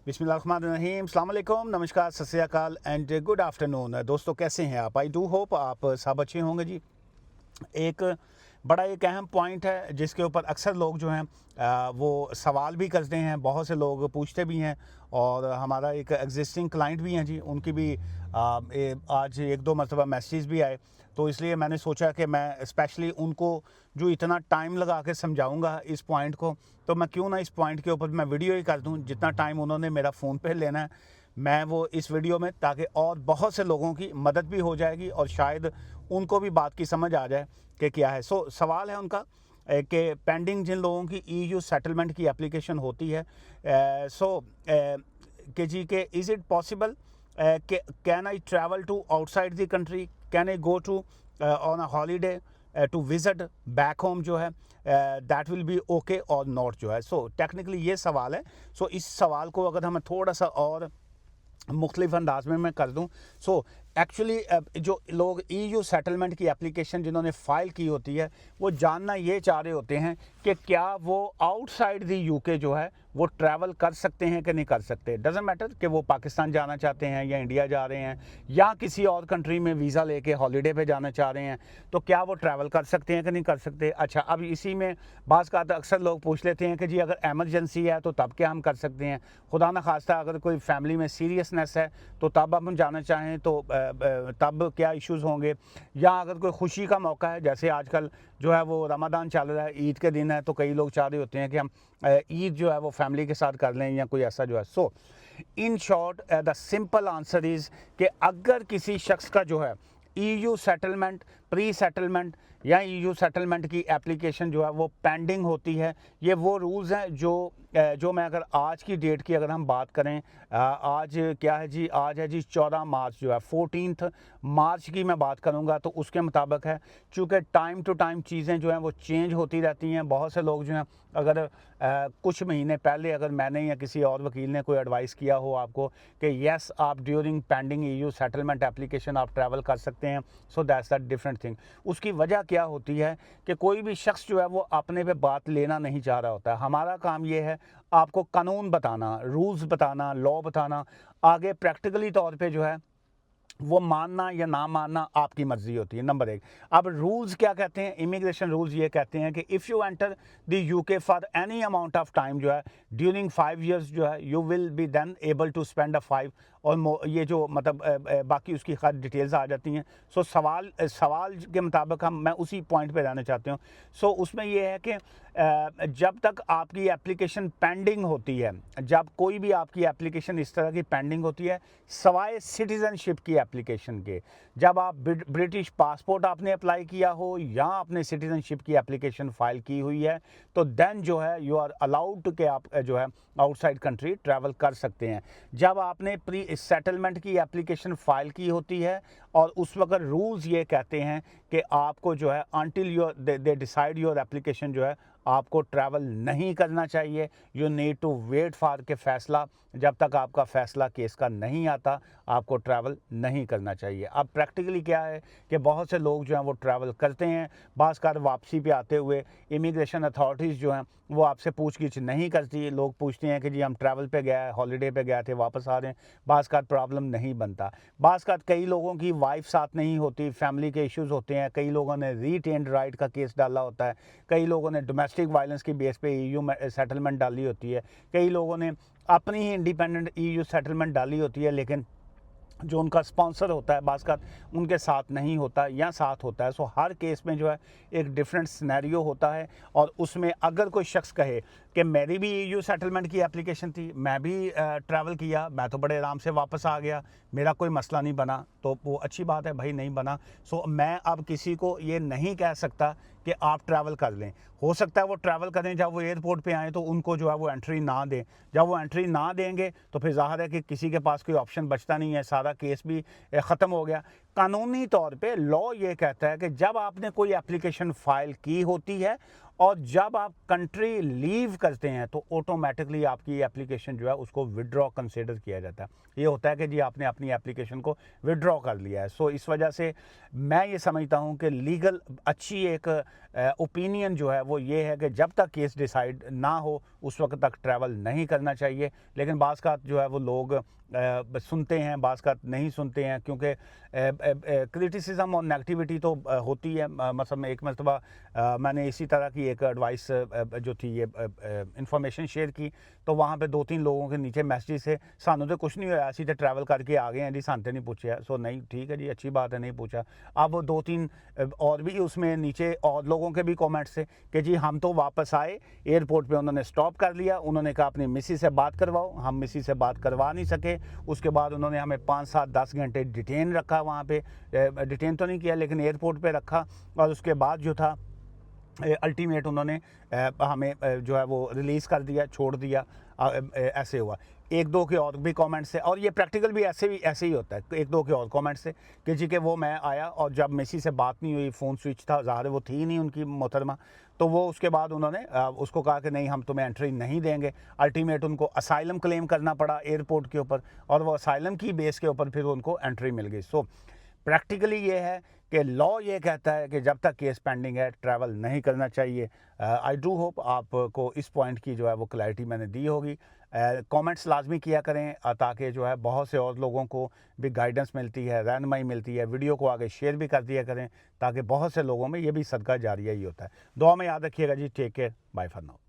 बिस्मिल्लाहिर्रहमानिर्रहीम, अस्सलाम वालेकुम, नमस्कार, सत श्री अकाल एंड गुड आफ्टरनून। दोस्तों कैसे हैं आप? आई डू होप आप सब अच्छे होंगे जी। एक बड़ा एक अहम पॉइंट है जिसके ऊपर अक्सर लोग जो हैं वो सवाल भी करते हैं, बहुत से लोग पूछते भी हैं और हमारा एक एग्जिस्टिंग क्लाइंट भी हैं जी, उनकी भी आज एक दो मरतबा मैसेज भी आए, तो इसलिए मैंने सोचा कि मैं स्पेशली उनको जो इतना टाइम लगा के समझाऊंगा इस पॉइंट को, तो मैं क्यों ना इस पॉइंट के ऊपर मैं वीडियो ही कर दूं। जितना टाइम उन्होंने मेरा फ़ोन पे लेना है मैं वो इस वीडियो में, ताकि और बहुत से लोगों की मदद भी हो जाएगी और शायद उनको भी बात की समझ आ जाए कि क्या है। सवाल है उनका कि पेंडिंग जिन लोगों की ईयू सेटलमेंट की एप्लीकेशन होती है, कि जी के is it possible, can I travel to outside the country, can I go to on a holiday to visit back home जो है, दैट विल बी ओके और नॉट जो है। टेक्निकली ये सवाल है। इस सवाल को अगर हमें थोड़ा सा और मुख्तलिफ अंदाज में मैं कर दूं, एक्चुअली जो लोग ईयू सेटलमेंट की एप्लीकेशन जिन्होंने फ़ाइल की होती है वो जानना ये चाह रहे होते हैं कि क्या वो आउटसाइड दी यूके जो है वो ट्रैवल कर सकते हैं कि नहीं कर सकते। डजेंट मैटर कि वो पाकिस्तान जाना चाहते हैं या इंडिया जा रहे हैं या किसी और कंट्री में वीज़ा लेके हॉलीडे पे जाना चाह रहे हैं, तो क्या वो ट्रैवल कर सकते हैं कि नहीं कर सकते। अच्छा, अब इसी में बाज़ का अक्सर लोग पूछ लेते हैं कि जी अगर एमरजेंसी है तो तब क्या हम कर सकते हैं, खुदा न खास्ता अगर कोई फैमिली में सीरियसनेस है तो तब हम जाना चाहें तो तब क्या इश्यूज़ होंगे, या अगर कोई खुशी का मौका है, जैसे आजकल जो है वो रमज़ान चल रहा है, ईद के दिन है, तो कई लोग चाह रहे होते हैं कि हम ईद जो है वो फैमिली के साथ कर लें या कोई ऐसा जो है। In short the simple answer is कि अगर किसी शख्स का जो है ईयू सेटलमेंट, प्री सेटलमेंट या ईयू सेटलमेंट की एप्लीकेशन जो है वो पेंडिंग होती है, ये वो रूल्स हैं जो मैं अगर आज की डेट की अगर हम बात करें, आज क्या है जी, आज है जी 14 मार्च जो है, 14 मार्च की मैं बात करूंगा, तो उसके मुताबिक है। चूँकि टाइम टू टाइम चीज़ें जो हैं वो चेंज होती रहती हैं। बहुत से लोग जो हैं अगर कुछ महीने पहले अगर मैंने या किसी और वकील ने कोई एडवाइस किया हो आपको कि येस आप during pending EU settlement application आप ट्रैवल कर सकते हैं, so that's the different thing. उसकी वजह क्या होती है कि कोई भी शख्स जो है वो अपने पे बात लेना नहीं चाह रहा होता है। हमारा काम ये है आपको कानून बताना, रूल्स बताना, लॉ बताना, आगे प्रैक्टिकली तौर पे जो है वो मानना या ना मानना आपकी मर्जी होती है, नंबर एक। अब रूल्स क्या कहते हैं, इमिग्रेशन रूल्स ये कहते हैं कि if you enter the UK for any amount of time जो है ड्यूरिंग 5 years जो है, you will be then able to spend a 5 और ये जो मतलब बाकी उसकी खैर डिटेल्स आ जाती हैं। सवाल के मुताबिक मैं उसी पॉइंट पे रहना चाहती हूँ। उसमें ये है कि जब तक आपकी एप्लीकेशन पेंडिंग होती है, जब कोई भी आपकी एप्लीकेशन इस तरह की पेंडिंग होती है सवाए सिटीज़नशिप की एप्लीकेशन के, जब आप ब्रिटिश पासपोर्ट आपने अप्लाई किया हो या आपने सिटीज़नशिप की एप्लीकेशन फ़ाइल की हुई है, तो देन जो है यू आर अलाउड कि आप जो है आउटसाइड कंट्री ट्रैवल कर सकते हैं। जब आपने प्री सेटलमेंट की एप्लीकेशन फ़ाइल की होती है और उस वक्त रूल्स ये कहते हैं कि आपको जो है until your they decide your application जो है आपको ट्रैवल नहीं करना चाहिए। You need to wait for के फ़ैसला, जब तक आपका फ़ैसला केस का नहीं आता आपको ट्रैवल नहीं करना चाहिए। अब प्रैक्टिकली क्या है कि बहुत से लोग जो हैं वो ट्रैवल करते हैं, बाज़ कार वापसी पे आते हुए इमिग्रेशन अथॉरिटीज़ जो हैं वो आपसे पूछगिछ नहीं करती। लोग पूछते हैं कि जी हम ट्रैवल पे गए, हॉलीडे पे गए थे, वापस आ रहे हैं, बाज़ कार प्रॉब्लम नहीं बनता। बाज़ कार कई लोगों की वाइफ साथ नहीं होती, फैमिली के इश्यूज़ होते हैं, कई लोगों ने रिटेन्ड राइट का केस डाला होता है, कई लोगों ने डोमेस्टिक वायलेंस की बेस पे ईयू सेटलमेंट डाली होती है, कई लोगों ने अपनी ही इंडिपेंडेंट ईयू सेटलमेंट डाली होती है, लेकिन जो उनका स्पॉन्सर होता है बाज़ का उनके साथ नहीं होता या साथ होता है। हर केस में जो है एक डिफरेंट सिनेरियो होता है। और उसमें अगर कोई शख्स कहे कि मेरी भी ईयू सेटलमेंट की एप्लीकेशन थी, मैं भी ट्रैवल किया, मैं तो बड़े आराम से वापस आ गया, मेरा कोई मसला नहीं बना, तो वो अच्छी बात है भाई, नहीं बना। मैं अब किसी को ये नहीं कह सकता कि आप ट्रैवल कर लें। हो सकता है वो ट्रैवल करें, जब वो एयरपोर्ट पे आएँ तो उनको जो है वो एंट्री ना दें। जब वो एंट्री ना देंगे तो फिर ज़ाहिर है कि किसी के पास कोई ऑप्शन बचता नहीं है, सारा केस भी ख़त्म हो गया। कानूनी तौर पे लॉ ये कहता है कि जब आपने कोई एप्लीकेशन फ़ाइल की होती है और जब आप कंट्री लीव करते हैं तो ऑटोमेटिकली आपकी एप्लीकेशन जो है उसको विड्रॉ कंसिडर किया जाता है। ये होता है कि जी आपने अपनी एप्लीकेशन को विड्रॉ कर लिया है। इस वजह से मैं ये समझता हूँ कि लीगल अच्छी एक ओपिनियन जो है वो ये है कि जब तक केस डिसाइड ना हो उस वक्त तक ट्रैवल नहीं करना चाहिए। लेकिन बाज़ का जो है वो लोग सुनते हैं, बाज़ का नहीं सुनते हैं, क्योंकि क्रिटिसिज्म और नेगेटिविटी तो होती है। मतलब एक मरतबा मैंने इसी तरह की एक एडवाइस जो थी ये इंफॉर्मेशन शेयर की, तो वहाँ पे 2-3 लोगों के नीचे मैसेज थे, सानू तो कुछ नहीं होया, असी तो ट्रैवल करके आ गए हैं जी, सानते नहीं पूछा। सो नहीं, ठीक है जी, अच्छी बात है, नहीं पूछा। अब वो 2-3 और भी उसमें नीचे और लोगों के भी कमेंट्स थे कि जी हम तो वापस आए, एयरपोर्ट पे उन्होंने स्टॉप कर लिया, उन्होंने कहा अपनी मिसी से बात करवाओ, हम मिसी से बात करवा नहीं सके। उसके बाद उन्होंने हमें 5-7-10 घंटे डिटेन रखा वहाँ पे, डिटेन तो नहीं किया लेकिन एयरपोर्ट पे रखा, और उसके बाद जो था अल्टीमेट उन्होंने हमें जो है वो रिलीज़ कर दिया, छोड़ दिया। ऐसे हुआ। 1-2 के और भी कमेंट्स थे, और ये प्रैक्टिकल भी ऐसे ही होता है। 1-2 के और कमेंट्स थे कि जी कि वो मैं आया और जब मेसी से बात नहीं हुई, फ़ोन स्विच था, ज़ाहिर है वो थी नहीं उनकी मोहतरमा, तो वो उसके बाद उन्होंने उसको कहा कि नहीं हम तुम्हें एंट्री नहीं देंगे। अल्टीमेट उनको असाइलम क्लेम करना पड़ा एयरपोर्ट के ऊपर, और वो असाइलम की बेस के ऊपर फिर उनको एंट्री मिल गई। सो प्रैक्टिकली ये है कि लॉ ये कहता है कि जब तक केस पेंडिंग है ट्रैवल नहीं करना चाहिए। आई डू होप आपको इस पॉइंट की जो है वो क्लैरिटी मैंने दी होगी। कमेंट्स लाजमी किया करें ताकि जो है बहुत से और लोगों को भी गाइडेंस मिलती है, रहनुमाई मिलती है। वीडियो को आगे शेयर भी कर दिया करें ताकि बहुत से लोगों में ये भी सदका जारिया ही होता है। दुआ में याद रखिएगा जी। Take care, bye for now.